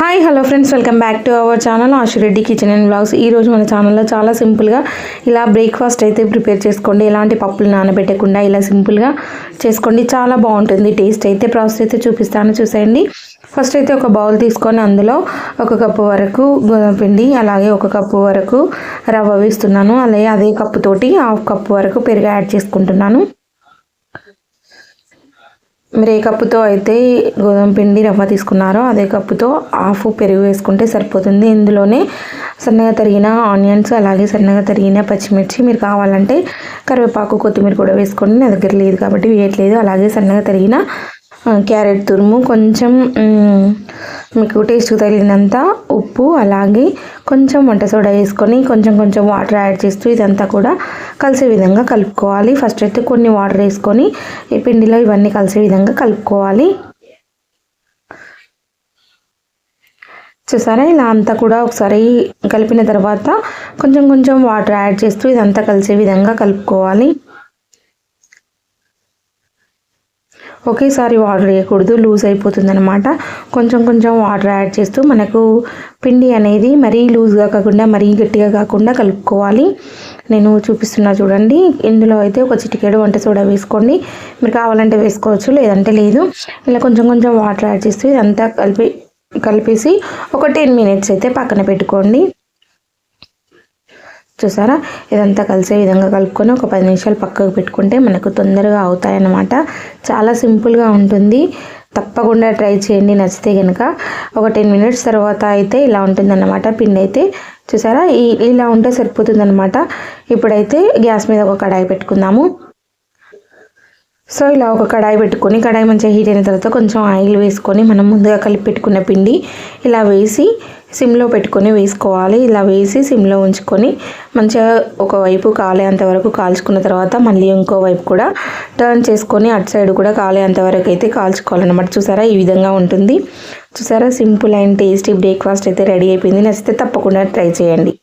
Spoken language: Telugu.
Hi hello friends, welcome back to our channel Ashu Reddy kitchen and blogs. ఈరోజు మన ఛానల్లో చాలా సింపుల్గా ఇలా బ్రేక్ఫాస్ట్ అయితే ప్రిపేర్ చేసుకోండి. ఎలాంటి పప్పులు నానబెట్టకుండా ఇలా సింపుల్గా చేసుకోండి, చాలా బాగుంటుంది టేస్ట్ అయితే. ప్రాసెస్ అయితే చూపిస్తాను, చూసేయండి. ఫస్ట్ అయితే ఒక బౌల్ తీసుకొని అందులో 1 కప్పు వరకు గోధుమ పిండి, అలాగే 1 కప్పు వరకు రవ్వ వేస్తున్నాను. అలాగే అదే కప్పుతోటి 1/2 కప్పు వరకు పెరుగు యాడ్ చేసుకుంటున్నాను. మీరు ఏ కప్పుతో అయితే గోధుమ పిండి రవ్వ తీసుకున్నారో అదే కప్పుతో 1/2 పెరుగు వేసుకుంటే సరిపోతుంది. ఇందులోనే సన్నగా తరిగిన ఆనియన్స్, అలాగే సన్నగా తరిగిన పచ్చిమిర్చి, మీరు కావాలంటే కరివేపాకు, కొత్తిమీర కూడా వేసుకోండి. నా దగ్గర లేదు కాబట్టి వేయట్లేదు. అలాగే సన్నగా తరిగిన క్యారెట్ తురుము, కొంచెం మీకు టేస్ట్కి తగినంత ఉప్పు, అలాగే కొంచెం వంట సోడా వేసుకొని కొంచెం కొంచెం వాటర్ యాడ్ చేస్తూ ఇదంతా కూడా కలిసే విధంగా కలుపుకోవాలి. ఫస్ట్ అయితే కొన్ని వాటర్ వేసుకొని ఈ పిండిలో ఇవన్నీ కలిసే విధంగా కలుపుకోవాలి. చూసారా, ఇలా అంతా కూడా ఒకసారి కలిపిన తర్వాత కొంచెం కొంచెం వాటర్ యాడ్ చేస్తూ ఇదంతా కలిసే విధంగా కలుపుకోవాలి. ఒకేసారి వాటర్ వేయకూడదు, లూజ్ అయిపోతుంది అనమాట. కొంచెం కొంచెం వాటర్ యాడ్ చేస్తూ మనకు పిండి అనేది మరీ లూజ్గా కాకుండా మరీ గట్టిగా కాకుండా కలుపుకోవాలి. నేను చూపిస్తున్నా చూడండి. ఇందులో అయితే ఒక చిటికెడు వంట సోడా వేసుకోండి. మీరు కావాలంటే వేసుకోవచ్చు, లేదంటే లేదు. ఇలా కొంచెం కొంచెం వాటర్ యాడ్ చేస్తూ ఇదంతా కలిపేసి ఒక 10 మినిట్స్ అయితే పక్కన పెట్టుకోండి. చూసారా, ఇదంతా కలిసే విధంగా కలుపుకొని ఒక 10 నిమిషాలు పక్కకు పెట్టుకుంటే మనకు తొందరగా అవుతాయన్నమాట. చాలా సింపుల్గా ఉంటుంది, తప్పకుండా ట్రై చేయండి నచ్చితే కనుక. ఒక 10 మినిట్స్ తర్వాత అయితే ఇలా ఉంటుందన్నమాట పిండి అయితే. చూసారా, ఇలా ఉంటే సరిపోతుందన్నమాట. ఇప్పుడైతే గ్యాస్ మీద ఒక కడాయి పెట్టుకుందాము. సో ఇలా ఒక కడాయి పెట్టుకొని, కడాయి మంచిగా హీట్ అయిన తర్వాత కొంచెం ఆయిల్ వేసుకొని మనం ముందుగా కలిపి పెట్టుకున్న పిండి ఇలా వేసి సిమ్లో పెట్టుకొని వేసుకోవాలి. ఇలా వేసి సిమ్లో ఉంచుకొని మంచిగా ఒకవైపు కాలేంత వరకు కాల్చుకున్న తర్వాత మళ్ళీ ఇంకో వైపు కూడా టర్న్ చేసుకొని అటు సైడ్ కూడా కాలేంత వరకు అయితే కాల్చుకోవాలన్నమాట. చూసారా, ఈ విధంగా ఉంటుంది. చూసారా, సింపుల్ అండ్ టేస్టీ బ్రేక్ఫాస్ట్ అయితే రెడీ అయిపోయింది. నచ్చితే తప్పకుండా ట్రై చేయండి.